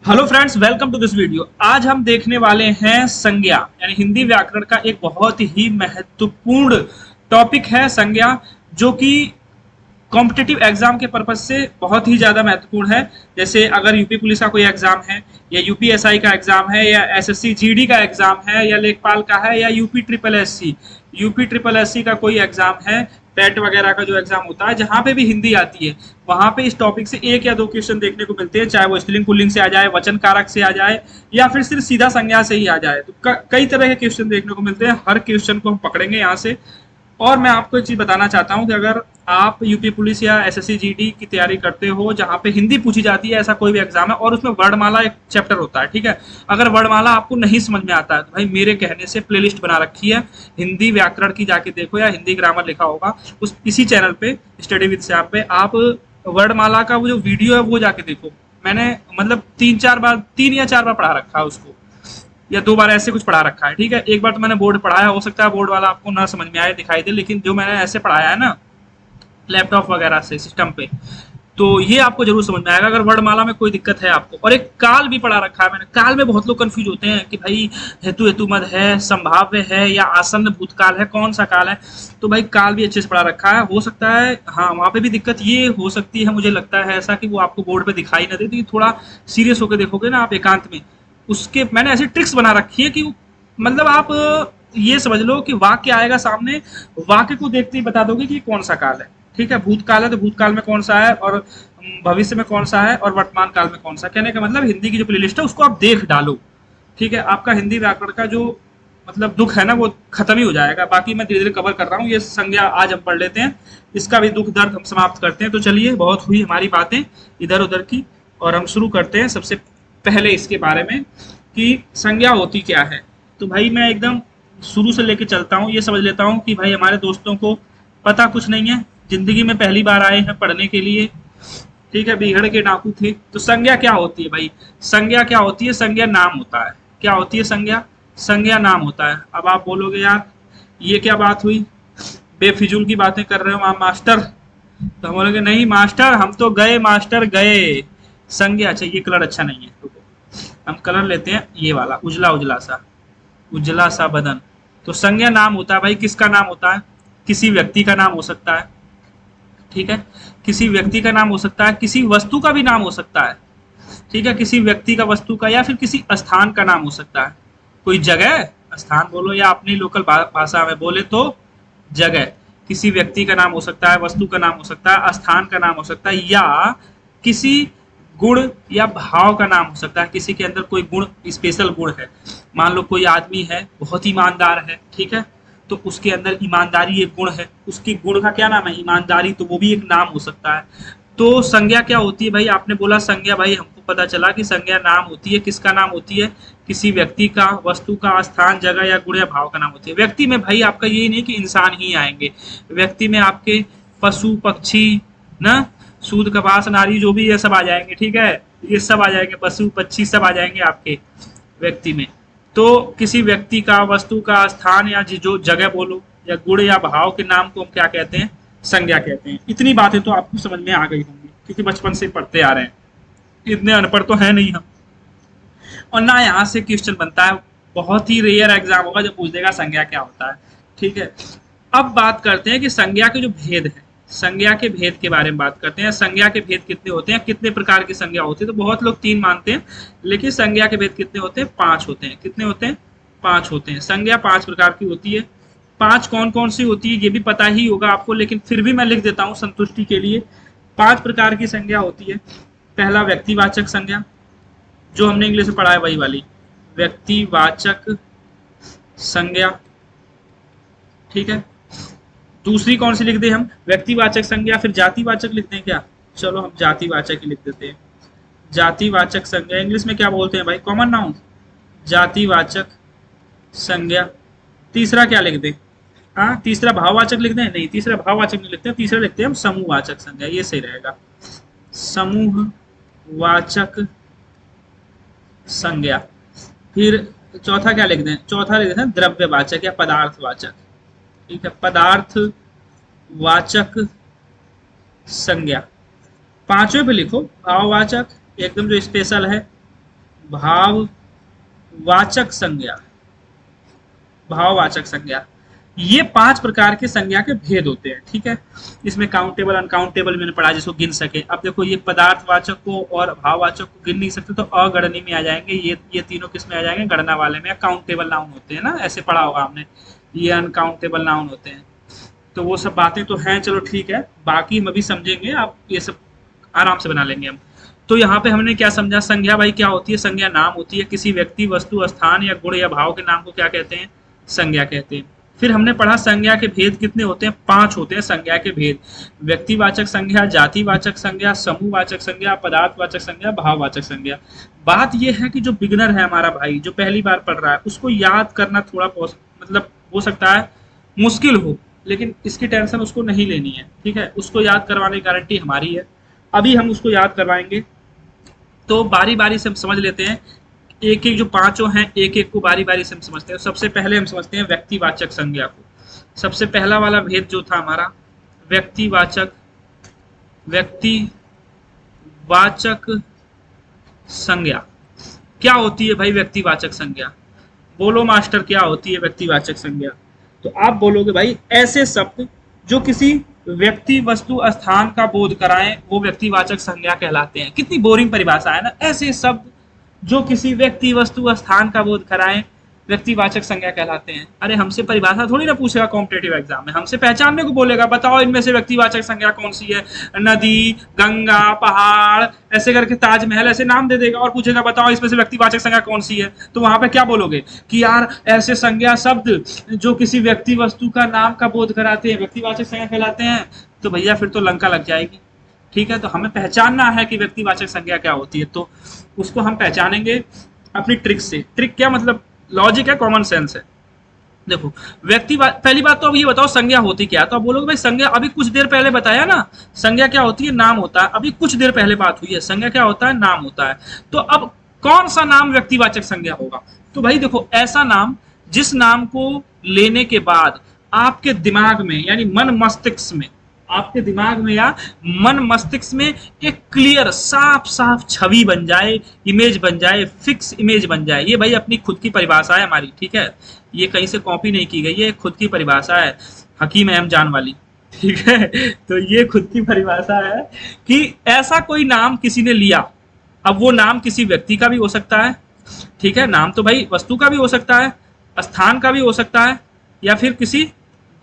Hello friends, welcome to this video. आज हम देखने वाले हैं संज्ञा यानी हिंदी व्याकरण का एक बहुत ही महत्वपूर्ण टॉपिक है संज्ञा, जो कि कॉम्पिटिटिव एग्जाम के पर्पज से बहुत ही ज्यादा महत्वपूर्ण है। जैसे अगर यूपी पुलिस का कोई एग्जाम है या यूपीएसआई का एग्जाम है या एसएससी जीडी का एग्जाम है या लेखपाल का है या यूपी ट्रिपल एस सी का कोई एग्जाम है, टेट वगैरह का जो एग्जाम होता है, जहां पे भी हिंदी आती है वहां पे इस टॉपिक से एक या दो क्वेश्चन देखने को मिलते हैं, चाहे वो स्त्रीलिंग पुल्लिंग से आ जाए, वचन कारक से आ जाए या फिर सिर्फ सीधा संज्ञा से ही आ जाए। तो कई तरह के क्वेश्चन देखने को मिलते हैं। हर क्वेश्चन को हम पकड़ेंगे यहाँ से। और मैं आपको एक चीज बताना चाहता हूं कि अगर आप यूपी पुलिस या एसएससी जीडी की तैयारी करते हो जहां पे हिंदी पूछी जाती है, ऐसा कोई भी एग्जाम है और उसमें वर्णमाला एक चैप्टर होता है, ठीक है, अगर वर्णमाला आपको नहीं समझ में आता है तो भाई मेरे कहने से प्लेलिस्ट बना रखी है हिंदी व्याकरण की, जाके देखो, या हिंदी ग्रामर लिखा होगा उस इसी चैनल पे स्टडी विद श्याम पे, आप वर्णमाला का वो जो वीडियो है वो जाके देखो। मैंने मतलब तीन या चार बार पढ़ा रखा है उसको, या दो बार ऐसे कुछ पढ़ा रखा है, ठीक है। एक बार तो मैंने बोर्ड पढ़ाया, हो सकता है बोर्ड वाला आपको ना समझ में आए, दिखाई दे, लेकिन जो मैंने ऐसे पढ़ाया है ना लैपटॉप वगैरह से सिस्टम पे, तो ये आपको जरूर समझ में आएगा अगर वर्णमाला में कोई दिक्कत है आपको। और एक काल भी पढ़ा रखा है मैंने। काल में बहुत लोग कंफ्यूज होते हैं कि भाई हेतु मद है, संभाव्य है या आसन्न भूतकाल है, कौन सा काल है। तो भाई काल भी अच्छे से पढ़ा रखा है। हो सकता है हाँ वहां पे भी दिक्कत ये हो सकती है, मुझे लगता है ऐसा, कि वो आपको बोर्ड पे दिखाई ना दे, तो थोड़ा सीरियस होकर देखोगे ना आप एकांत में, उसके मैंने ऐसी ट्रिक्स बना रखी है कि मतलब आप ये समझ लो कि वाक्य आएगा सामने, वाक्य को देखते ही बता दोगे कि कौन सा काल है, ठीक है। भूतकाल है तो भूतकाल में कौन सा है, और भविष्य में कौन सा है, और वर्तमान काल में कौन सा। कहने का मतलब हिंदी की जो प्लेलिस्ट है उसको आप देख डालो, ठीक है। आपका हिंदी व्याकरण का जो मतलब दुख है ना वो खत्म ही हो जाएगा। बाकी मैं धीरे धीरे कवर कर रहा हूँ। ये संज्ञा आज हम पढ़ लेते हैं, इसका भी दुख दर्द हम समाप्त करते हैं। तो चलिए, बहुत हुई हमारी बातें इधर उधर की, और हम शुरू करते हैं सबसे पहले इसके बारे में कि संज्ञा होती क्या है। तो भाई मैं एकदम शुरू से लेके चलता हूँ। ये समझ लेता हूँ कि भाई हमारे दोस्तों को पता कुछ नहीं है, जिंदगी में पहली बार आए हैं पढ़ने के लिए, ठीक है, बिगड़ के डाकू थे। तो संज्ञा क्या होती है भाई? संज्ञा क्या होती है? संज्ञा नाम होता है। क्या होती है संज्ञा? संज्ञा नाम होता है। अब आप बोलोगे यार ये क्या बात हुई, बेफिजूल की बातें कर रहे हो आप मास्टर। तो हम बोलेंगे नहीं मास्टर, हम तो गए मास्टर गए। संज्ञा, अच्छा ये कलर अच्छा नहीं है, रुको हम कलर लेते हैं ये वाला, उजला उजला सा बदन। तो संज्ञा नाम होता है भाई। किसका नाम होता है? किसी व्यक्ति का नाम हो सकता है, ठीक है, किसी व्यक्ति का नाम हो सकता है, किसी वस्तु का भी नाम हो सकता है, ठीक है, किसी व्यक्ति का, वस्तु का, या फिर किसी स्थान का नाम हो सकता है। कोई जगह, स्थान बोलो, या अपनी लोकल भाषा में बोले तो जगह। किसी व्यक्ति का नाम हो सकता है, वस्तु का नाम हो सकता है, स्थान का नाम हो सकता है, या किसी गुण या भाव का नाम हो सकता है। किसी के अंदर कोई गुण, स्पेशल गुण है। मान लो कोई आदमी है बहुत ईमानदार है, ठीक है, तो उसके अंदर ईमानदारी एक गुण है, उसकी गुण का क्या नाम है? ईमानदारी। तो वो भी एक नाम हो सकता है। तो संज्ञा क्या होती है भाई? आपने बोला संज्ञा, भाई हमको पता चला कि संज्ञा नाम होती है। किसका नाम होती है? किसी व्यक्ति का, वस्तु का, स्थान, जगह या गुण या भाव का नाम होती है। व्यक्ति में भाई आपका यही नहीं कि इंसान ही आएंगे, व्यक्ति में आपके पशु पक्षी ना, सूद कपास नारी जो भी, ये सब आ जाएंगे, ठीक है, ये सब आ जाएंगे, पशु पक्षी सब आ जाएंगे आपके व्यक्ति में। तो किसी व्यक्ति का, वस्तु का, स्थान या जो जगह बोलो, या गुण या भाव के नाम को हम क्या कहते हैं? संज्ञा कहते हैं। इतनी बातें तो आपको समझ में आ गई होंगी क्योंकि बचपन से पढ़ते आ रहे हैं, इतने अनपढ़ तो है नहीं हम। और ना यहाँ से क्वेश्चन बनता है, बहुत ही रेयर एग्जाम होगा जो पूछ देगा संज्ञा क्या होता है, ठीक है। अब बात करते हैं कि संज्ञा के जो भेद है, संज्ञा के भेद के बारे में बात करते हैं। संज्ञा के भेद कितने होते हैं, कितने प्रकार की संज्ञा होती है? तो बहुत लोग 3 मानते हैं, लेकिन संज्ञा के भेद कितने होते हैं? 5 होते हैं। कितने होते हैं? 5 होते हैं। संज्ञा 5 प्रकार की होती है। 5 कौन कौन सी होती है ये भी पता ही होगा आपको, लेकिन फिर भी मैं लिख देता हूँ संतुष्टि के लिए। 5 प्रकार की संज्ञा होती है। पहला व्यक्तिवाचक संज्ञा, जो हमने इंग्लिश में पढ़ा है वही वाली, व्यक्तिवाचक संज्ञा, ठीक है। दूसरी कौन सी लिख दें हम? व्यक्तिवाचक संज्ञा। फिर जातिवाचक लिख दें क्या? चलो हम जातिवाचक ही लिख देते हैं। जातिवाचक संज्ञा इंग्लिश में क्या बोलते हैं भाई? Common noun. जातिवाचक संज्ञा। तीसरा क्या लिख दें? हाँ, तीसरा भाववाचक लिख दें? नहीं, तीसरा भाववाचक नहीं लिखते हैं, तीसरा लिखते हैं हम समूहवाचक संज्ञा, ये सही रहेगा। समूहवाचक संज्ञा। फिर चौथा क्या लिख दें? चौथा लिख देते हैं द्रव्यवाचक या पदार्थवाचक, ठीक है, पदार्थवाचक संज्ञा। 5वें पे लिखो भाववाचक, एकदम जो स्पेशल है, भाववाचक संज्ञा, भाववाचक संज्ञा, ये 5 प्रकार के संज्ञा के भेद होते हैं। ठीक है, इसमें काउंटेबल अनकाउंटेबल मैंने पढ़ा जिसको गिन सके। अब देखो ये पदार्थवाचक को और भाववाचक को गिन नहीं सकते तो अगणनी में आ जाएंगे। ये तीनों किस में आ जाएंगे? गणना वाले में। काउंटेबल नाउन होते हैं ना, ऐसे पढ़ा होगा आपने, ये अनकाउंटेबल नाउन होते हैं। तो वो सब बातें तो हैं, चलो ठीक है, बाकी हम अभी समझेंगे, आप ये सब आराम से बना लेंगे हम। तो यहाँ पे हमने क्या समझा? संज्ञा भाई क्या होती है? संज्ञा नाम होती है, किसी व्यक्ति, वस्तु, स्थान या गुण या भाव के नाम को क्या कहते हैं? संज्ञा कहते हैं। फिर हमने पढ़ा संज्ञा के भेद कितने होते हैं? 5 होते हैं संज्ञा के भेद। व्यक्तिवाचक संज्ञा, जातिवाचक संज्ञा, समूहवाचक संज्ञा, पदार्थवाचक संज्ञा, भाववाचक संज्ञा। बात यह है कि जो बिगनर है हमारा भाई, जो पहली बार पढ़ रहा है, उसको याद करना थोड़ा मतलब हो सकता है मुश्किल हो, लेकिन इसकी टेंशन उसको नहीं लेनी है। ठीक है, उसको याद करवाने की गारंटी हमारी है। अभी हम उसको याद करवाएंगे, तो बारी बारी से हम समझ लेते हैं। एक एक जो 5 हैं, एक एक को बारी बारी से हम समझते हैं। सबसे पहले हम समझते हैं व्यक्तिवाचक संज्ञा को। सबसे पहला वाला भेद जो था हमारा, व्यक्तिवाचक संज्ञा। क्या होती है भाई व्यक्तिवाचक संज्ञा? बोलो मास्टर, क्या होती है व्यक्तिवाचक संज्ञा? तो आप बोलोगे भाई ऐसे शब्द जो किसी व्यक्ति, वस्तु, स्थान का बोध कराएं, वो व्यक्तिवाचक संज्ञा कहलाते हैं। कितनी बोरिंग परिभाषा है ना। ऐसे शब्द जो किसी व्यक्ति, वस्तु, स्थान का बोध कराएं, व्यक्तिवाचक संज्ञा कहलाते हैं। अरे हमसे परिभाषा थोड़ी ना पूछेगा कॉम्पिटेटिव एग्जाम में, हमसे पहचानने को बोलेगा, बताओ इनमें से व्यक्तिवाचक संज्ञा कौन सी है? नदी, गंगा, पहाड़, ऐसे करके ताजमहल, ऐसे नाम दे देगा और पूछेगा बताओ इसमें से व्यक्तिवाचक संज्ञा कौन सी है। तो वहां पे क्या बोलोगे कि यार ऐसे संज्ञा शब्द जो किसी व्यक्ति, वस्तु का नाम का बोध कराते हैं, व्यक्तिवाचक संज्ञा कहलाते हैं। तो भैया फिर तो लंका लग जाएगी। ठीक है, तो हमें पहचानना है कि व्यक्तिवाचक संज्ञा क्या होती है, तो उसको हम पहचानेंगे अपनी ट्रिक से। ट्रिक क्या मतलब? लॉजिक है, कॉमन सेंस है। देखो पहली बात तो अब ये बताओ संज्ञा होती क्या है? तो आप बोलोगे भाई संज्ञा अभी कुछ देर पहले बताया ना, संज्ञा क्या होती है? नाम होता है। अभी कुछ देर पहले बात हुई है, संज्ञा क्या होता है? नाम होता है। तो अब कौन सा नाम व्यक्तिवाचक संज्ञा होगा? तो भाई देखो, ऐसा नाम जिस नाम को लेने के बाद आपके दिमाग में, यानी मन मस्तिष्क में, आपके दिमाग में या मन मस्तिष्क में एक क्लियर, साफ साफ छवि बन जाए, इमेज बन जाए, फिक्स इमेज बन जाए। ये भाई अपनी खुद की परिभाषा है हमारी। ठीक है, ये कहीं से कॉपी नहीं की गई, ये खुद की परिभाषा है, हकीम अहम जान वाली। ठीक है, तो ये खुद की परिभाषा है कि ऐसा कोई नाम किसी ने लिया। अब वो नाम किसी व्यक्ति का भी हो सकता है। ठीक है, नाम तो भाई वस्तु का भी हो सकता है, स्थान का भी हो सकता है, या फिर किसी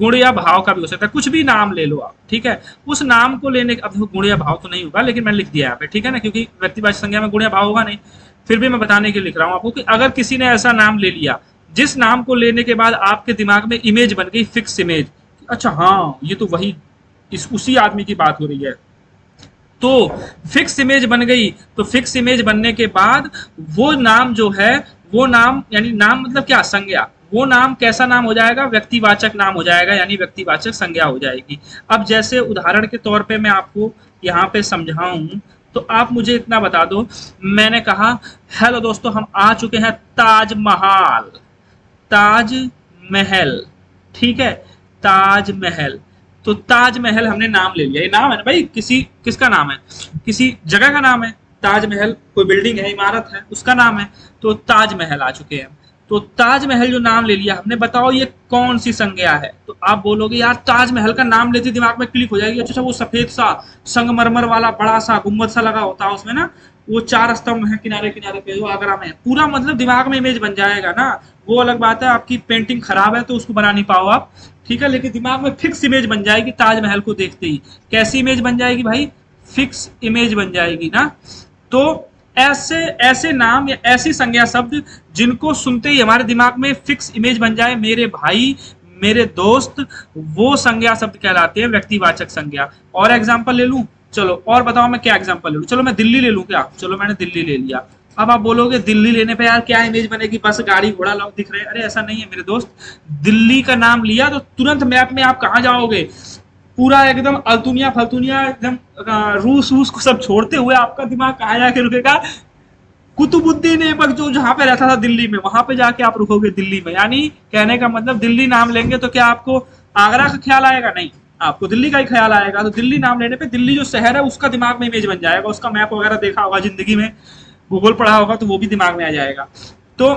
गुण या भाव का भी हो सकता है। कुछ भी नाम ले लो आप। ठीक है, उस नाम को लेने, अब देखो गुण या भाव तो नहीं होगा, लेकिन मैंने लिख दिया यहाँ पे। ठीक है ना, क्योंकि व्यक्तिवाचक संज्ञा में गुण या भाव होगा नहीं। फिर भी मैं बताने के लिए लिख रहा हूँ आपको कि अगर किसी ने ऐसा नाम ले लिया जिस नाम को लेने के बाद आपके दिमाग में इमेज बन गई, फिक्स इमेज, अच्छा हाँ ये तो वही उसी आदमी की बात हो रही है, तो फिक्स इमेज बन गई। तो फिक्स इमेज बनने के बाद वो नाम जो है, वो नाम, यानी नाम मतलब क्या? संज्ञा। वो नाम कैसा नाम हो जाएगा? व्यक्तिवाचक नाम हो जाएगा, यानी व्यक्तिवाचक संज्ञा हो जाएगी। अब जैसे उदाहरण के तौर पे मैं आपको यहाँ पे समझाऊं, तो आप मुझे इतना बता दो। मैंने कहा हेलो दोस्तों, हम आ चुके हैं ताजमहल। ताजमहल, ठीक है, ताजमहल। तो ताजमहल हमने नाम ले लिया। ये नाम है ना भाई, किसका नाम है? किसी जगह का नाम है। ताजमहल कोई बिल्डिंग है, इमारत है, उसका नाम है। तो ताजमहल आ चुके हैं। तो ताजमहल जो नाम ले लिया हमने, बताओ ये कौन सी संज्ञा है? तो आप बोलोगे यार ताजमहल का नाम लेते दिमाग में क्लिक हो जाएगी, अच्छा वो सफेद सा संगमरमर वाला बड़ा सा गुम्बद सा लगा होता है उसमें ना, वो 4 स्तंभ है किनारे किनारे पे, वो आगरा में, पूरा मतलब दिमाग में इमेज बन जाएगा ना। वो अलग बात है आपकी पेंटिंग खराब है तो उसको बना नहीं पाओ आप। ठीक है, लेकिन दिमाग में फिक्स इमेज बन जाएगी ताजमहल को देखते ही। कैसी इमेज बन जाएगी भाई? फिक्स इमेज बन जाएगी ना। तो ऐसे नाम या ऐसी संज्ञा शब्द जिनको सुनते ही हमारे दिमाग में फिक्स इमेज बन जाए, मेरे भाई, मेरे दोस्त, वो संज्ञा शब्द कहलाते हैं व्यक्तिवाचक संज्ञा। और एग्जांपल ले लूं? चलो और बताओ मैं क्या एग्जांपल ले लूं? चलो मैं दिल्ली ले लूं क्या? चलो मैंने दिल्ली ले लिया। अब आप बोलोगे दिल्ली लेने पे यार क्या इमेज बनेगी? बस गाड़ी घोड़ा लोग दिख रहे हैं। अरे ऐसा नहीं है मेरे दोस्त। दिल्ली का नाम लिया तो तुरंत मैप में आप कहाँ जाओगे? पूरा एकदम अल्तुनिया फल्तुनिया, एकदम रूस को सब छोड़ते हुए आपका दिमाग कहाँ जाके रुकेगा? कुतुबुद्दीन ऐबक जो जहाँ पे रहता था दिल्ली में, वहां पे जाके आप रुकोगे दिल्ली में। यानी कहने का मतलब दिल्ली नाम लेंगे तो क्या आपको आगरा का ख्याल आएगा? नहीं, आपको दिल्ली का ही ख्याल आएगा। तो दिल्ली नाम लेने पे दिल्ली जो शहर है उसका दिमाग में इमेज बन जाएगा, उसका मैप वगैरह देखा होगा जिंदगी में। भूगोल पढ़ा होगा तो वो भी दिमाग में आ जाएगा। तो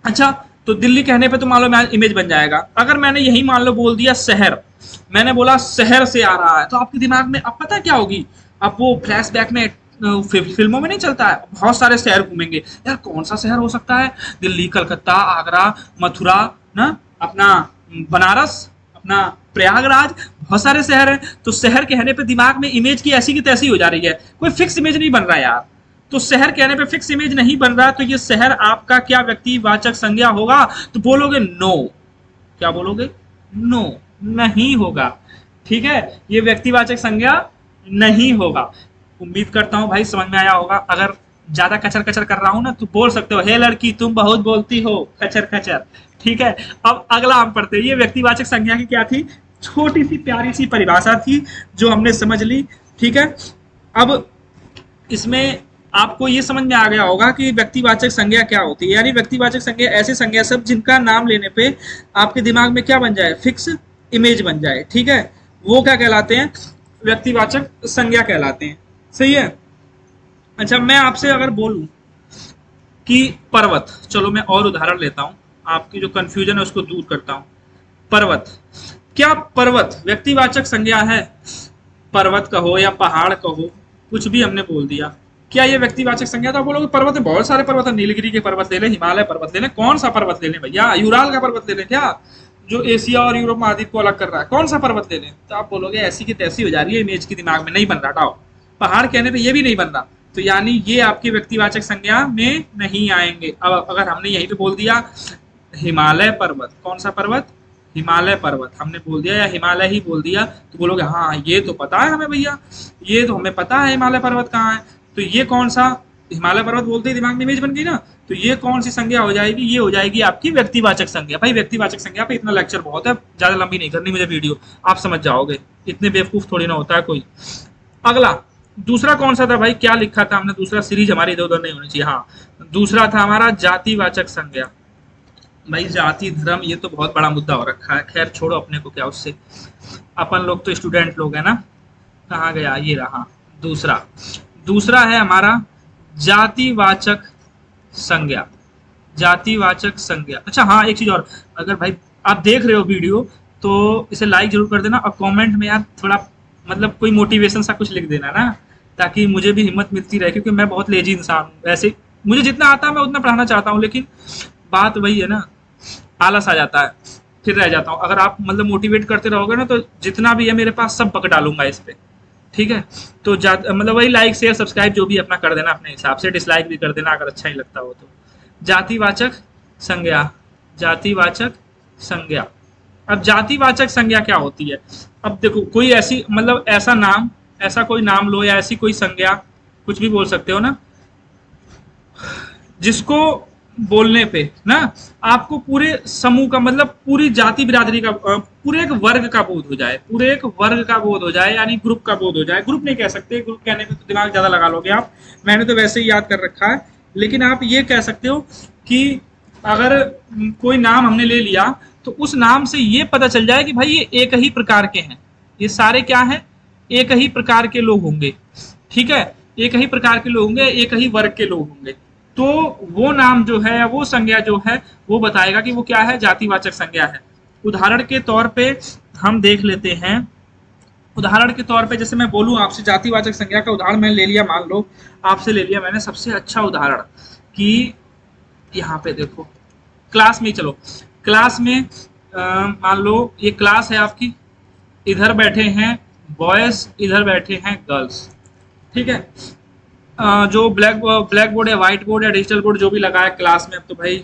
अच्छा, तो दिल्ली कहने पे तो मान लो इमेज बन जाएगा। अगर मैंने यही मान लो बोल दिया शहर, मैंने बोला शहर से आ रहा है, तो आपके दिमाग में अब पता क्या होगी, अब वो फ्लैशबैक में फिल्मों में नहीं चलता है, बहुत सारे शहर घूमेंगे, यार कौन सा शहर हो सकता है, दिल्ली, कलकत्ता, आगरा, मथुरा, ना अपना बनारस, अपना प्रयागराज, बहुत सारे शहर हैं। तो शहर कहने पे दिमाग में इमेज की ऐसी की तैसी हो जा रही है, कोई फिक्स इमेज नहीं बन रहा है यार। तो शहर कहने पे फिक्स इमेज नहीं बन रहा, तो ये शहर आपका क्या व्यक्तिवाचक संज्ञा होगा, तो बोलोगे नो। क्या बोलोगे? नो, नहीं होगा। ठीक है, ये व्यक्तिवाचक संज्ञा नहीं होगा। उम्मीद करता हूं भाई समझ में आया होगा। अगर ज्यादा कचर कचर कर रहा हूं ना तो बोल सकते हो, हे लड़की तुम बहुत बोलती हो, कचर कचर। ठीक है, अब अगला हम पढ़ते हैं। ये व्यक्तिवाचक संज्ञा की क्या थी, छोटी सी प्यारी सी परिभाषा थी जो हमने समझ ली। ठीक है, अब इसमें आपको ये समझ में आ गया होगा कि व्यक्तिवाचक संज्ञा क्या होती है। यानी व्यक्तिवाचक संज्ञा ऐसी संज्ञा सब जिनका नाम लेने पे आपके दिमाग में क्या बन जाए, फिक्स इमेज बन जाए। ठीक है, वो क्या कहलाते हैं, व्यक्तिवाचक संज्ञा कहलाते हैं। सही है। अच्छा, मैं आपसे अगर बोलूं कि पर्वत, चलो मैं और उदाहरण लेता हूं, आपकी जो कंफ्यूजन है उसको दूर करता हूं। पर्वत, क्या पर्वत व्यक्तिवाचक संज्ञा है? पर्वत कहो या पहाड़ कहो, कुछ भी हमने बोल दिया, क्या ये व्यक्तिवाचक संज्ञा? तो आप बोलोगे पर्वत है, बहुत सारे पर्वत है, नीलगिरी के पर्वत ले लें, हिमालय पर्वत ले लें, कौन सा पर्वत ले लें भैया, यूराल का पर्वत ले लें क्या, जो एशिया और यूरोप महाद्वीप को अलग कर रहा है, कौन सा पर्वत ले लें? तो आप बोलोगे ऐसी की तैसी हो जा रही है, इमेज की दिमाग में नहीं बन रहा। टाओ, पहाड़ कहने पे ये भी नहीं बन रहा, तो यानी ये आपकी व्यक्तिवाचक संज्ञा में नहीं आएंगे। अब अगर हमने यहीं पे बोल दिया हिमालय पर्वत, कौन सा पर्वत, हिमालय पर्वत हमने बोल दिया, या हिमालय ही बोल दिया, तो बोलोगे हाँ ये तो पता है हमें भैया, ये तो हमें पता है हिमालय पर्वत कहाँ है। तो ये कौन सा, हिमालय पर्वत बोलते ही दिमाग में इमेज बन गई ना, तो ये कौन सी संज्ञा हो जाएगी, ये हो जाएगी आपकी व्यक्तिवाचक संज्ञा। भाई व्यक्तिवाचक संज्ञा पे इतना लेक्चर बहुत है, ज्यादा लंबी नहीं करनी मुझे वीडियो, आप समझ जाओगे, इतने बेवकूफ थोड़ी ना होता है कोई। अगला दूसरा कौन सा था भाई, क्या लिखा था हमने, दूसरा सीरीज हमारी इधर उधर नहीं होनी चाहिए। हाँ, दूसरा था हमारा जातिवाचक संज्ञा। भाई जाति धर्म ये तो बहुत बड़ा मुद्दा हो रखा है, खैर छोड़ो, अपने को क्या उससे, अपन लोग तो स्टूडेंट लोग है ना। कहाँ गया, ये रहा दूसरा। दूसरा है हमारा जातिवाचक संज्ञा, जातिवाचक संज्ञा। अच्छा हाँ, एक चीज और, अगर भाई आप देख रहे हो वीडियो तो इसे लाइक जरूर कर देना, और कमेंट में यार थोड़ा मतलब कोई मोटिवेशन सा कुछ लिख देना ना, ताकि मुझे भी हिम्मत मिलती रहे, क्योंकि मैं बहुत लेजी इंसान हूँ। वैसे मुझे जितना आता है मैं उतना पढ़ाना चाहता हूँ, लेकिन बात वही है ना, आलस आ जाता है, फिर रह जाता हूँ। अगर आप मतलब मोटिवेट करते रहोगे ना, तो जितना भी है मेरे पास सब पक डालूंगा इस पे। ठीक है, तो मतलब वही लाइक शेयर सब्सक्राइब जो भी अपना कर देना अपने हिसाब से, डिसलाइक भी कर देना अगर अच्छा ही लगता हो तो। जातिवाचक संज्ञा, जातिवाचक संज्ञा। अब जातिवाचक संज्ञा क्या होती है, अब देखो कोई ऐसी मतलब ऐसा नाम, ऐसा कोई नाम लो या ऐसी कोई संज्ञा, कुछ भी बोल सकते हो ना, जिसको बोलने पे ना आपको पूरे समूह का मतलब पूरी जाति बिरादरी का, पूरे एक वर्ग का बोध हो जाए, पूरे एक वर्ग का बोध हो जाए, यानी ग्रुप का बोध हो जाए। ग्रुप नहीं कह सकते, ग्रुप कहने में तो दिमाग ज्यादा लगा लोगे आप, मैंने तो वैसे ही याद कर रखा है। लेकिन आप ये कह सकते हो कि अगर कोई नाम हमने ले लिया तो उस नाम से ये पता चल जाए कि भाई ये एक ही प्रकार के हैं, ये सारे क्या हैं, एक ही प्रकार के लोग होंगे। ठीक है, एक ही प्रकार के लोग होंगे, एक ही वर्ग के लोग होंगे, तो वो नाम जो है, वो संज्ञा जो है, वो बताएगा कि वो क्या है, जातिवाचक संज्ञा है। उदाहरण के तौर पे हम देख लेते हैं, उदाहरण के तौर पे जैसे मैं बोलूं आपसे जातिवाचक संज्ञा का उदाहरण मैंने ले लिया, मान लो आपसे ले लिया मैंने सबसे अच्छा उदाहरण कि यहाँ पे देखो क्लास में, चलो क्लास में मान लो ये क्लास है आपकी, इधर बैठे हैं बॉयज, इधर बैठे हैं गर्ल्स। ठीक है, जो ब्लैक बोर्ड है, व्हाइट बोर्ड है, डिजिटल बोर्ड जो भी लगा है क्लास में, अब तो भाई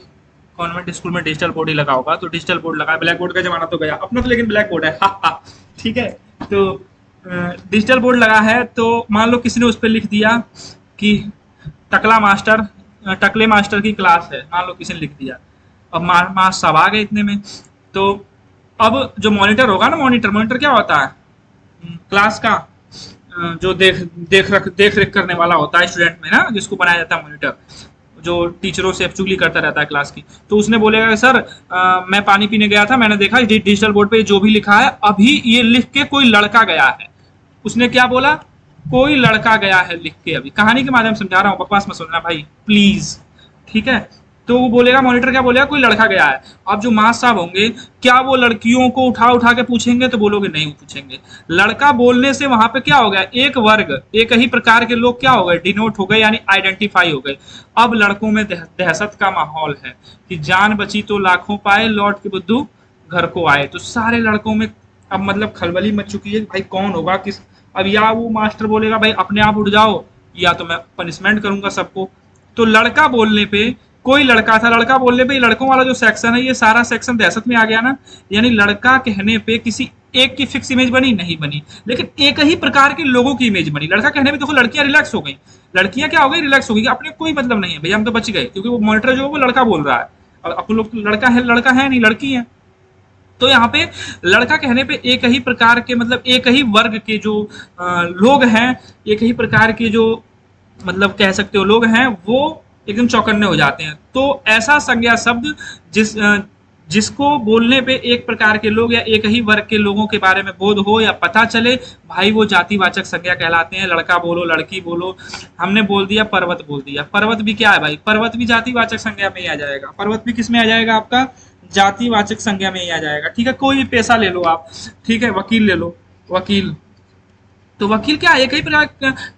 कॉन्वेंट स्कूल में डिजिटल बोर्ड ही लगा होगा, तो डिजिटल बोर्ड लगा है, ब्लैक बोर्ड का जमाना तो गया अपना तो, लेकिन ब्लैक बोर्ड है। हा। ठीक है, तो डिजिटल बोर्ड लगा है, तो मान लो किसी ने उस पर लिख दिया कि टकला मास्टर, टकले मास्टर की क्लास है, मान लो किसी ने लिख दिया। अब मार्क्स सब आ गए इतने में, तो अब जो मॉनिटर होगा ना, मॉनिटर क्या होता है, क्लास का जो देख रेख करने वाला होता है स्टूडेंट में ना, जिसको बनाया जाता है मॉनिटर, जो टीचरों से चुगली करता रहता है क्लास की। तो उसने बोलेगा कि सर मैं पानी पीने गया था, मैंने देखा डिजिटल बोर्ड पे जो भी लिखा है, अभी ये लिख के कोई लड़का गया है। उसने क्या बोला, कोई लड़का गया है लिख के, अभी कहानी के माध्यम से समझा रहा हूँ, बकवास मत सुनना भाई प्लीज, ठीक है। तो वो बोलेगा, मॉनिटर क्या बोलेगा, कोई लड़का गया है। अब जो मास साहब होंगे, क्या वो लड़कियों को उठा उठा के पूछेंगे, तो बोलोगे नहीं पूछेंगे। लड़का बोलने से वहां पे क्या हो गया, एक वर्ग, एक ही प्रकार के लोग क्या हो गए, डिनोट हो गए, यानी आइडेंटिफाई हो गए। अब लड़कों में दहशत का माहौल है कि जान बची तो लाखों पाए, लौट के बुद्धू घर को आए। तो सारे लड़कों में अब मतलब खलबली मच चुकी है कि भाई कौन होगा किस। अब या वो मास्टर बोलेगा भाई अपने आप उठ जाओ, या तो मैं पनिशमेंट करूंगा सबको। तो लड़का बोलने पे, कोई लड़का था, लड़का बोलने पे लड़कों वाला जो सेक्शन है, ये सारा सेक्शन दहशत में आ गया ना। यानी लड़का कहने पे किसी एक की फिक्स इमेज बनी नहीं बनी, लेकिन एक ही प्रकार के लोगों की इमेज बनी। लड़का कहने पे देखो लड़कियां रिलैक्स हो गई, लड़कियां क्या हो गई, रिलैक्स हो गई, अपने कोई मतलब नहीं है भैया, हम तो बच गए, क्योंकि वो मॉनिटर जो है वो लड़का बोल रहा है। और अपन लोग लड़का है नहीं, लड़की है। तो यहाँ पे लड़का कहने पे एक ही प्रकार के, मतलब एक ही वर्ग के जो लोग हैं, एक ही प्रकार के जो मतलब कह सकते हो लोग हैं, वो एकदम चौकन्ने हो जाते हैं। तो ऐसा संज्ञा शब्द जिसको बोलने पे एक प्रकार के लोग या एक ही वर्ग के लोगों के बारे में बोध हो या पता चले, भाई वो जातिवाचक संज्ञा कहलाते हैं। लड़का बोलो, लड़की बोलो, हमने बोल दिया पर्वत बोल दिया, पर्वत भी क्या है भाई, पर्वत भी जातिवाचक संज्ञा में ही आ जाएगा। पर्वत भी किस में आ जाएगा, आपका जातिवाचक संज्ञा में ही आ जाएगा, ठीक है। कोई भी पेशा ले लो आप, ठीक है, वकील ले लो, वकील, तो वकील क्या एक ही प्रकार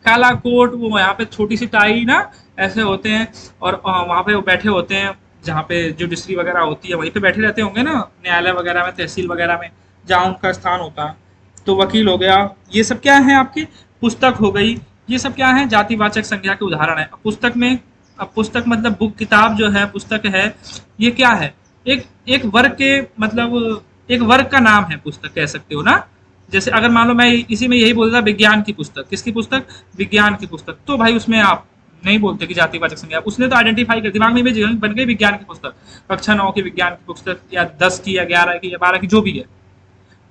काला कोट, वो यहाँ पे छोटी सी टाई ना ऐसे होते हैं, और वहां पे वो बैठे होते हैं जहाँ पे जुडिशरी वगैरह होती है, वहीं पे बैठे रहते होंगे ना, न्यायालय वगैरह में, तहसील वगैरह में, जहाँ उनका स्थान होता है। तो वकील हो गया, ये सब क्या है आपकी, पुस्तक हो गई, ये सब क्या है, जातिवाचक संज्ञा के उदाहरण है। पुस्तक में, अब पुस्तक मतलब बुक, किताब जो है, पुस्तक है, ये क्या है, एक एक वर्ग के, मतलब एक वर्ग का नाम है पुस्तक, कह सकते हो ना। जैसे अगर मान लो मैं इसी में यही बोलता विज्ञान की पुस्तक, किसकी पुस्तक, विज्ञान की पुस्तक, तो भाई उसमें आप नहीं बोलते कि जातिवाचक संज्ञा, उसने तो आइडेंटिफाई कर, दिमाग में इमेज बन गई विज्ञान की पुस्तक, कक्षा 9 की विज्ञान की पुस्तक, या 10 की, या 11 की, या 12 की, जो भी है।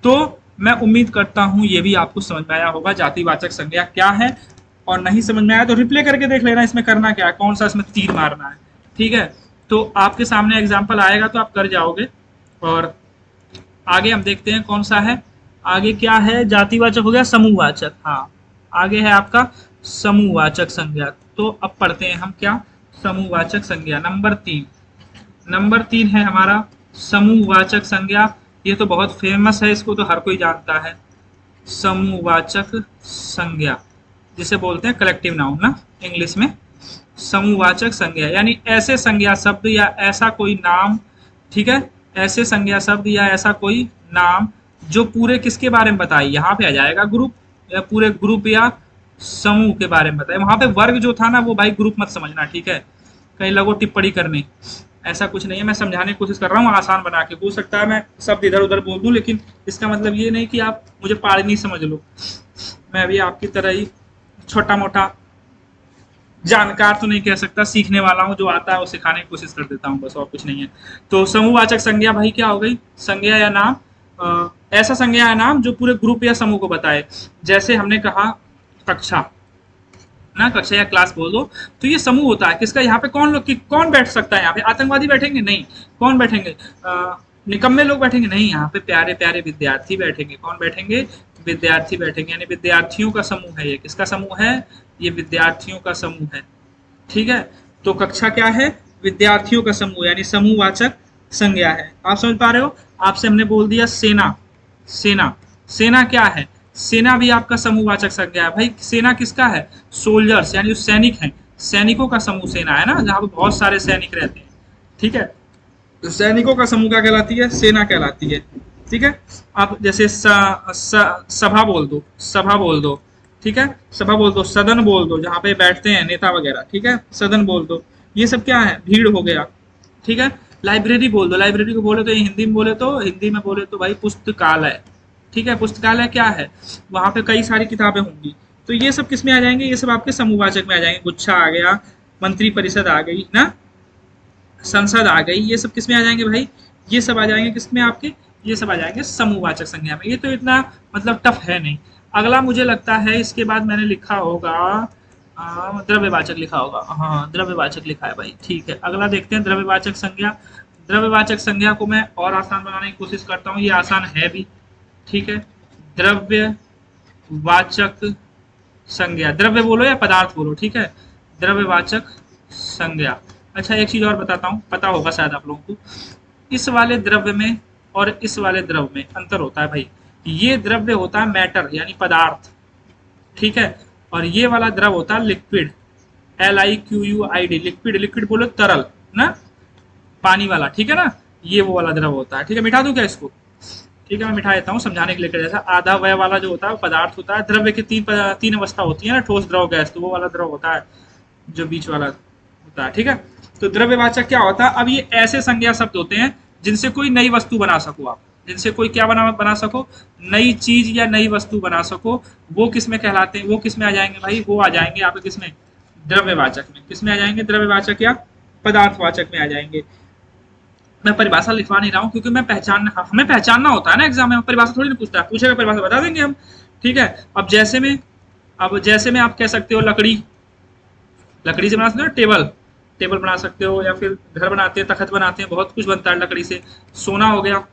तो मैं उम्मीद करता हूं ये भी आपको समझ में आया होगा जातिवाचक संज्ञा क्या है। और नहीं समझ में आया तो रिप्ले करके देख लेना, इसमें करना क्या है, कौन सा इसमें तीर मारना है, ठीक है। तो आपके सामने एग्जाम्पल आएगा तो आप कर जाओगे। और आगे हम देखते हैं कौन सा है, आगे क्या है, जातिवाचक हो गया, समूहवाचक, हाँ आगे है आपका समूहवाचक संज्ञा। तो अब पढ़ते हैं हम क्या, समूहवाचक संज्ञा नंबर 3, नंबर 3 है हमारा समूहवाचक संज्ञा। ये तो बहुत फेमस है, इसको तो हर कोई जानता है, समूहवाचक संज्ञा जिसे बोलते हैं कलेक्टिव नाउन ना इंग्लिश में। समूहवाचक संज्ञा यानी ऐसे संज्ञा शब्द या ऐसा कोई नाम, ठीक है, ऐसे संज्ञा शब्द या ऐसा कोई नाम जो पूरे किसके बारे में बताए, यहाँ पे आ जाएगा ग्रुप, या पूरे ग्रुप या समूह के बारे में बताए। वहां पे वर्ग जो था ना वो भाई ग्रुप मत समझना, ठीक है, कहीं लगो टिप्पणी करने, ऐसा कुछ नहीं है। मैं समझाने की कोशिश कर रहा हूँ आसान बना के, हो सकता है मैं शब्द इधर उधर बोल दूं, लेकिन इसका मतलब ये नहीं कि आप मुझे पाड़नी समझ लो। मैं भी आपकी तरह ही छोटा मोटा जानकार तो नहीं कह सकता, सीखने वाला हूँ, जो आता है वो सिखाने की कोशिश कर देता हूँ, बस और कुछ नहीं है। तो समूहवाचक संज्ञा भाई क्या हो गई, संज्ञा या नाम, ऐसा संज्ञा या नाम जो पूरे ग्रुप या समूह को बताए। जैसे हमने कहा कक्षा ना, कक्षा या क्लास बोल दो, तो ये समूह होता है किसका, यहाँ पे कौन लोग, कौन बैठ सकता है, यहाँ पे आतंकवादी बैठेंगे नहीं, कौन बैठेंगे, निकम्मे लोग बैठेंगे नहीं, यहाँ पे प्यारे प्यारे विद्यार्थी बैठेंगे। कौन बैठेंगे, विद्यार्थी बैठेंगे, यानी विद्यार्थियों का समूह है ये। किसका समूह है, ये विद्यार्थियों का समूह है, ठीक है। तो कक्षा क्या है, विद्यार्थियों का समूह, यानी समूहवाचक संज्ञा है। आप समझ पा रहे हो। आपसे हमने बोल दिया सेना, सेना, सेना क्या है, सेना भी आपका समूहवाचक संज्ञा है भाई। सेना किसका है, सोल्जर्स, यानी जो सैनिक हैं, सैनिकों का समूह सेना है ना, जहाँ पे बहुत सारे सैनिक रहते हैं, ठीक है। तो सैनिकों का समूह क्या कहलाती है, सेना कहलाती है, ठीक है। आप जैसे सभा बोल दो, सभा बोल दो, ठीक है, सभा बोल दो, सदन बोल दो, जहाँ पे बैठते हैं नेता वगैरह, ठीक है, सदन बोल दो। ये सब क्या है, भीड़ हो गया, ठीक है। लाइब्रेरी बोल दो, लाइब्रेरी को बोले तो हिंदी में बोले तो, हिंदी में बोले तो भाई पुस्तकालय, ठीक है। पुस्तकालय क्या है, वहां पे कई सारी किताबें होंगी। तो ये सब किस में आ जाएंगे, ये सब आपके समूहवाचक में आ जाएंगे। गुच्छा आ गया, मंत्री परिषद आ गई ना, संसद आ गई, ये सब किस में आ जाएंगे भाई, ये सब आ जाएंगे किसमें आपके, ये सब आ जाएंगे समूहवाचक संज्ञा में। ये तो इतना मतलब टफ है नहीं। अगला मुझे लगता है इसके बाद मैंने लिखा होगा द्रव्यवाचक लिखा होगा, हाँ द्रव्यवाचक लिखा है भाई, ठीक है। अगला देखते हैं द्रव्यवाचक संज्ञा। द्रव्यवाचक संज्ञा को मैं और आसान बनाने की कोशिश करता हूँ, ये आसान है भी, ठीक है। द्रव्यवाचक संज्ञा, द्रव्य बोलो या पदार्थ बोलो, ठीक है, द्रव्यवाचक संज्ञा। अच्छा एक चीज और बताता हूँ, पता होगा शायद आप लोगों को, इस वाले द्रव्य में और इस वाले द्रव्य में अंतर होता है भाई। ये द्रव्य होता है मैटर यानी पदार्थ, ठीक है, और ये वाला द्रव होता है लिक्विड, LIQUID, लिक्विड, लिक्विड बोलो तरल ना, पानी वाला, ठीक है ना, ये वो वाला द्रव होता है, ठीक है। मिटा दूं क्या इसको, ठीक है मैं मिठा देता हूँ समझाने के लिए। जैसा आधा वय वाला जो होता है वो पदार्थ होता है, द्रव्य की तीन अवस्था होती है ना, ठोस द्रव गैस, तो वो वाला द्रव होता है जो बीच वाला होता है, ठीक है। तो द्रव्यवाचक क्या होता है, अब ये ऐसे संज्ञा शब्द होते हैं जिनसे कोई नई वस्तु बना सको आप, जिनसे कोई क्या बना सको, नई चीज या नई वस्तु बना सको, वो किस में कहलाते हैं, वो किस में आ जाएंगे भाई, वो आ जाएंगे आपके किस में, द्रव्यवाचक में। किस में आ जाएंगे, द्रव्यवाचक या पदार्थवाचक में आ जाएंगे। मैं परिभाषा लिखवा नहीं रहा हूँ क्योंकि हमें पहचानना होता है ना एग्जाम में, परिभाषा थोड़ी ना पूछता है, पूछेगा परिभाषा बता देंगे हम, ठीक है। अब जैसे में आप कह सकते हो लकड़ी, लकड़ी से बना सकते हो टेबल, टेबल बना सकते हो, या फिर घर बनाते हैं, तखत बनाते हैं, बहुत कुछ बनता है लकड़ी से। सोना हो गया,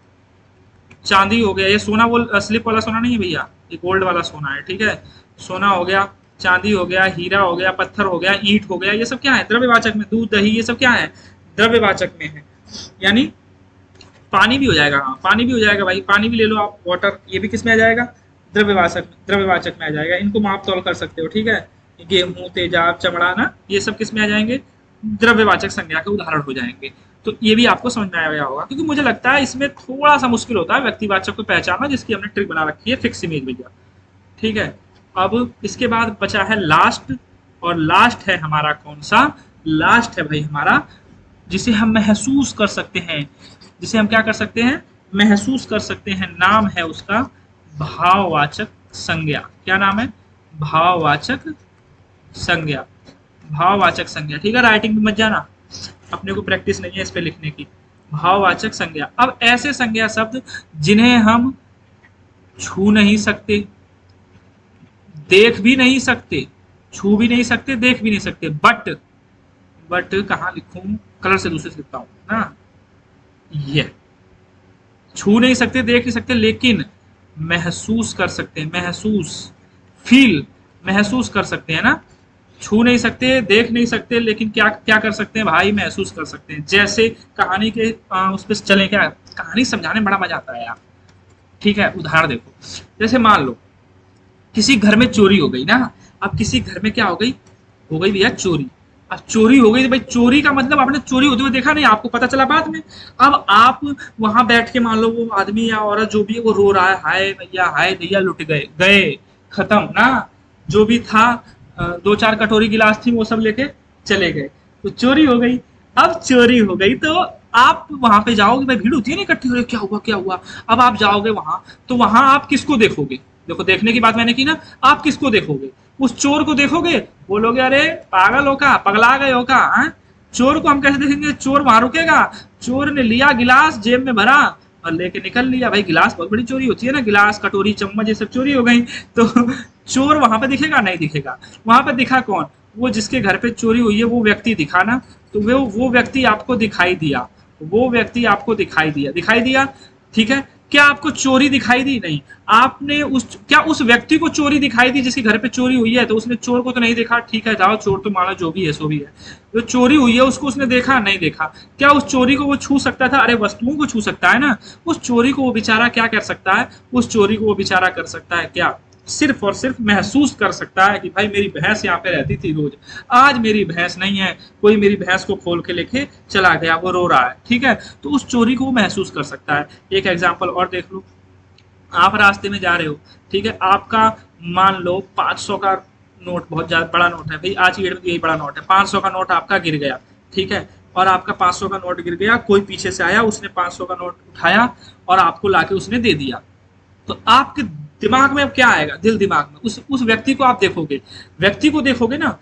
चांदी हो गया, ये सोना वो स्लिप वाला सोना नहीं है भैया, ये गोल्ड वाला सोना है, ठीक है। सोना हो गया, चांदी हो गया, हीरा हो गया, पत्थर हो गया, ईंट हो गया, ये सब क्या है, द्रव्यवाचक में। दूध दही ये सब क्या है, द्रव्यवाचक में है। यानी पानी भी हो जाएगा, हाँ पानी भी हो जाएगा भाई, पानी भी ले लो आप, वाटर, ये भी किस में आ जाएगा, द्रव्यवाचक में आ जाएगा। इनको माप तौल कर सकते हो, ठीक है। गेहूं, तेजाब, चमड़ा ना, ये सब किस में आ जाएंगे, द्रव्यवाचक संज्ञा के उदाहरण हो जाएंगे। तो ये भी आपको समझ में आया होगा, क्योंकि मुझे लगता है इसमें थोड़ा सा मुश्किल होता है व्यक्तिवाचक को पहचानना, जिसकी हमने ट्रिक बना रखी है फिक्स इमेज भैया, ठीक है। अब इसके बाद बचा है लास्ट, और लास्ट है हमारा कौन सा, लास्ट है भाई हमारा जिसे हम महसूस कर सकते हैं, जिसे हम क्या कर सकते हैं, महसूस कर सकते हैं। नाम है उसका भाववाचक संज्ञा। क्या नाम है, भाववाचक संज्ञा, भाववाचक संज्ञा, ठीक है। राइटिंग में मत जाना, अपने को प्रैक्टिस नहीं है इस पे लिखने की। भाववाचक संज्ञा, अब ऐसे संज्ञा शब्द जिन्हें हम छू नहीं सकते, देख भी नहीं सकते, छू भी नहीं सकते, देख भी नहीं सकते, बट कहाँ लिखूं, कलर से दूसरे से लिखता हूं ना, ये छू नहीं सकते, देख नहीं सकते, लेकिन महसूस कर सकते हैं, महसूस कर सकते हैं ना। छू नहीं सकते, देख नहीं सकते, लेकिन क्या क्या कर सकते हैं भाई, महसूस कर सकते हैं। जैसे कहानी के उस पर चले, क्या कहानी समझाने में बड़ा मजा आता है यार, ठीक है। उदाहरण देखो, जैसे मान लो किसी घर में चोरी हो गई ना, अब किसी घर में क्या हो गई भैया चोरी। अब चोरी हो गई तो भाई चोरी का मतलब आपने चोरी होते हुए देखा नहीं, आपको पता चला बाद में। अब आप वहां बैठ के मान लो वो आदमी या औरत जो भी है वो रो रहा है, हाय भैया हाय दैया लुट गए खत्म ना, जो भी था 2-4 कटोरी गिलास थी वो सब लेके चले गए, तो चोरी हो गई। अब चोरी हो गई तो आप वहां पे जाओगे, भाई भीड़ होती है ना इकट्ठी हो रही, क्या हुआ। अब आप जाओगे वहां, तो वहां आप किसको देखोगे, देखो देखने की बात मैंने की ना, आप किसको देखोगे, उस चोर को देखोगे, बोलोगे अरे पागल हो का, पगला गए हो का, चोर को हम कैसे देखेंगे, चोर वहां रुकेगा, चोर ने लिया गिलास जेब में भरा और लेके निकल लिया, भाई गिलास बहुत बड़ी चोरी होती है ना, गिलास कटोरी चम्मच ये सब चोरी हो गई, तो चोर वहां पे दिखेगा नहीं दिखेगा। वहां पे दिखा कौन, वो जिसके घर पे चोरी हुई है वो व्यक्ति दिखा ना, तो वो व्यक्ति आपको दिखाई दिया, वो व्यक्ति आपको दिखाई दिया, ठीक है। क्या आपको चोरी दिखाई दी, नहीं, आपने क्या उस व्यक्ति को चोरी दिखाई दी जिसके घर पे चोरी हुई है, तो उसने चोर को तो नहीं देखा, ठीक है जाओ चोर तो माना जो भी है सो भी है, जो चोरी हुई है उसको उसने देखा नहीं देखा। क्या उस चोरी को वो छू सकता था, अरे वस्तुओं को छू सकता है ना, उस चोरी को वो बेचारा क्या कर सकता है, उस चोरी को वो बेचारा कर सकता है क्या, सिर्फ और सिर्फ महसूस कर सकता है कि भाई मेरी भैंस यहाँ पे रहती थी रोज, आज मेरी भैंस नहीं है, कोई मेरी भैंस को खोल के लेके चला गया, वो रो रहा है, ठीक है। तो उस चोरी को वो महसूस कर सकता है। एक एग्जांपल और देख लो, आप रास्ते में जा रहे हो, ठीक है, आपका मान लो 500 का नोट, बहुत ज्यादा बड़ा नोट है भाई, आज की डेट में यही बड़ा नोट है, 500 का नोट आपका गिर गया, ठीक है, और आपका 500 का नोट गिर गया, कोई पीछे से आया, उसने 500 का नोट उठाया और आपको लाके उसने दे दिया, तो आपके दिमाग में अब क्या आएगा, दिल दिमाग में उस व्यक्ति को आप देखोगे ना,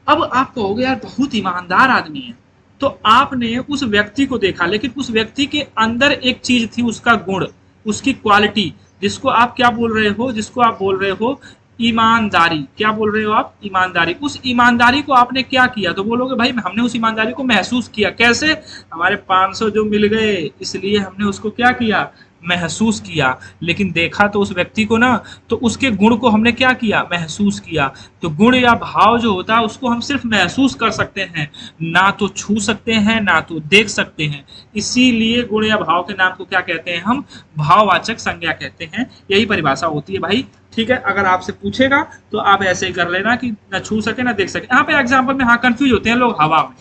अब आप कहोगे यार बहुत ईमानदार आदमी है, तो आपने उस व्यक्ति को देखा, लेकिन उस व्यक्ति के अंदर एक चीज थी, उसका गुण, उसकी क्वालिटी, जिसको आप क्या बोल रहे हो, ईमानदारी। क्या बोल रहे हो आप, ईमानदारी। उस ईमानदारी को आपने क्या किया, तो बोलोगे भाई हमने उस ईमानदारी को महसूस किया। कैसे, हमारे 500 जो मिल गए इसलिए हमने उसको क्या किया, महसूस किया, लेकिन देखा तो उस व्यक्ति को ना, तो उसके गुण को हमने क्या किया, महसूस किया। तो गुण या भाव जो होता है उसको हम सिर्फ महसूस कर सकते हैं, ना तो छू सकते हैं ना तो देख सकते हैं। इसीलिए गुण या भाव के नाम को क्या कहते हैं, हम भाववाचक संज्ञा कहते हैं। यही परिभाषा होती है भाई, ठीक है। अगर आपसे पूछेगा तो आप ऐसे ही कर लेना कि ना छू सके ना देख सके। यहाँ पे एग्जाम्पल में हाँ कंफ्यूज होते हैं लोग, हवा में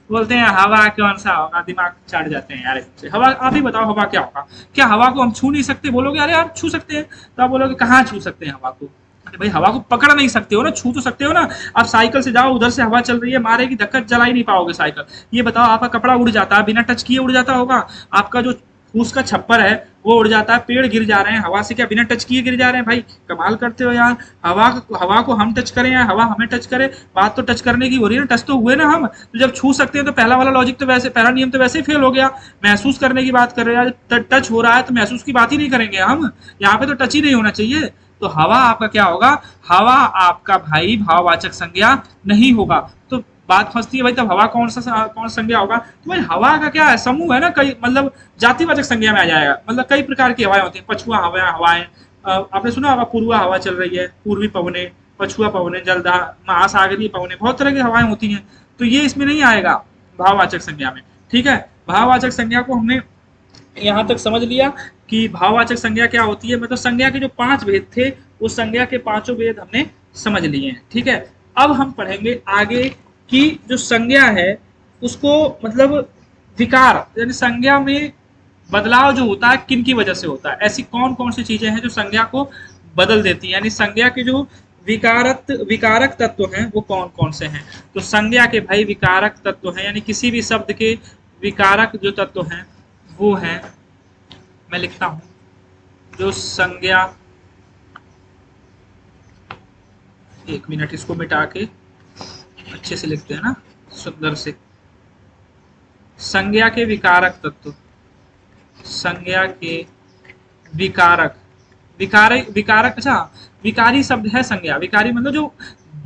बोलते हैं हवा कौन सा होगा, दिमाग चाट जाते हैं यार। हवा, आप ही बताओ हवा क्या होगा। क्या हवा को हम छू नहीं सकते? बोलोगे अरे यार छू सकते हैं, तो आप बोलोगे कहाँ छू सकते हैं हवा को? अरे भाई हवा को पकड़ नहीं सकते हो ना, छू तो सकते हो ना। आप साइकिल से जाओ, उधर से हवा चल रही है, मारेगी धक्का, चला ही नहीं पाओगे साइकिल। ये बताओ आपका कपड़ा उड़ जाता है, बिना टच किए उड़ जाता होगा? आपका जो उसका छप्पर है वो उड़ जाता है, पेड़ गिर जा रहे हैं हवा से, क्या बिना टच किए गिर जा रहे हैं? भाई कमाल करते हो यार। हवा को हम टच करें या हवा हमें टच करे, बात तो टच करने की हो रही है ना, टच तो हुए ना हम। तो जब छू सकते हैं तो पहला वाला लॉजिक तो वैसे, पहला नियम तो वैसे ही फेल हो गया। महसूस करने की बात कर रहे हैं यार, टच हो रहा है तो महसूस की बात ही नहीं करेंगे हम, यहाँ पे तो टच ही नहीं होना चाहिए। तो हवा आपका क्या होगा, हवा आपका भाई भाववाचक संज्ञा नहीं होगा। तो बात फंसती है भाई, तब हवा कौन संज्ञा होगा? तो भाई हवा का क्या है, समूह है ना, कई मतलब जातिवाचक संज्ञा में आ जाएगा। मतलब कई प्रकार की हवाएं होती हैं, पछुआ हवाएं, आपने सुना होगा पूर्वा हवा चल रही है, पूर्वी पवने, पछुआ पवने, जलदा, महासागरीय पवने, बहुत तरह की हवाएं होती हैं। तो ये इसमें नहीं आएगा भाववाचक संज्ञा में, ठीक है। भाववाचक संज्ञा को हमने यहाँ तक समझ लिया कि भाववाचक संज्ञा क्या होती है। मतलब संज्ञा के जो 5 भेद थे, उस संज्ञा के 5 भेद हमने समझ लिए हैं, ठीक है। अब हम पढ़ेंगे आगे कि जो संज्ञा है उसको मतलब विकार, यानी संज्ञा में बदलाव जो होता है किन की वजह से होता है, ऐसी कौन कौन सी चीजें हैं जो संज्ञा को बदल देती है, यानी संज्ञा के जो विकारक तत्व हैं वो कौन कौन से हैं। तो संज्ञा के भाई विकारक तत्व हैं, यानी किसी भी शब्द के विकारक जो तत्व हैं वो हैं, मैं लिखता हूं, जो संज्ञा, एक मिनट इसको मिटा के अच्छे से लिखते हैं ना, सुंदर से। संज्ञा के विकारक तत्व, संज्ञा के विकारक, विकारक, अच्छा विकारी शब्द है संज्ञा। विकारी मतलब जो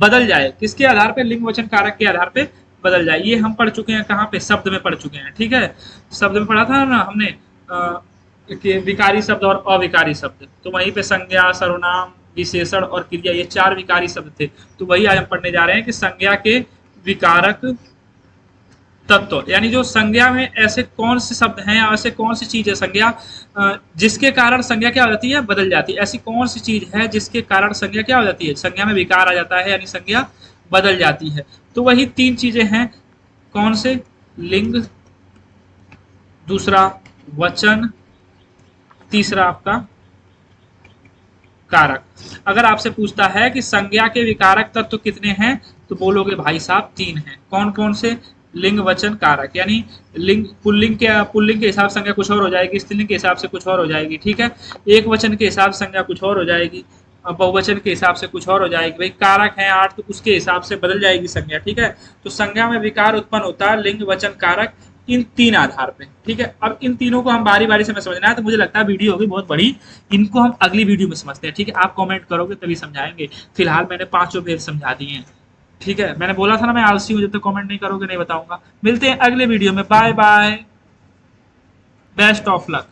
बदल जाए, किसके आधार पे, लिंग वचन कारक के आधार पे बदल जाए। ये हम पढ़ चुके हैं कहाँ पे, शब्द में पढ़ चुके हैं, ठीक है। शब्द में पढ़ा था ना हमने कि विकारी शब्द और अविकारी शब्द, तो वहीं पे संज्ञा, सर्वनाम, विशेषण और क्रिया, ये 4 विकारी शब्द थे। तो वही आज हम पढ़ने जा रहे हैं कि संज्ञा के विकारक तत्व, यानी जो संज्ञा में ऐसे कौन से शब्द हैं या ऐसे कौन सी चीज है संज्ञा जिसके कारण संज्ञा क्या हो जाती है, बदल जाती है। ऐसी कौन सी चीज है जिसके कारण संज्ञा क्या हो जाती है, संज्ञा में विकार आ जाता है, यानी संज्ञा बदल जाती है। तो वही 3 चीजें हैं, कौन से, लिंग, दूसरा वचन, तीसरा आपका कारक। अगर आपसे पूछता है कि संज्ञा के विकारक तत्व कितने हैं, तो बोलोगे भाई साहब 3 हैं। कौन कौन से, लिंग वचन कारक, यानी लिंग, पुल्लिंग के हिसाब से संज्ञा कुछ और हो जाएगी, स्त्रीलिंग के हिसाब से कुछ और हो जाएगी, ठीक है। एक वचन के हिसाब से संज्ञा कुछ और हो जाएगी, बहुवचन के हिसाब से कुछ और हो जाएगी। भाई कारक है 8, तो उसके हिसाब से बदल जाएगी संज्ञा, ठीक है। तो संज्ञा में विकार उत्पन्न होता है लिंग वचन कारक, इन 3 आधार पे, ठीक है। अब इन तीनों को हम बारी बारी से समझना है, तो मुझे लगता है वीडियो होगी बहुत बड़ी, इनको हम अगली वीडियो में समझते हैं, ठीक है। आप कमेंट करोगे तभी समझाएंगे। फिलहाल मैंने 5 भेद समझा दिए हैं, ठीक है। मैंने बोला था ना मैं आलसी हूं, जब तक कमेंट नहीं करोगे नहीं बताऊंगा। मिलते हैं अगले वीडियो में, bye bye, best of luck.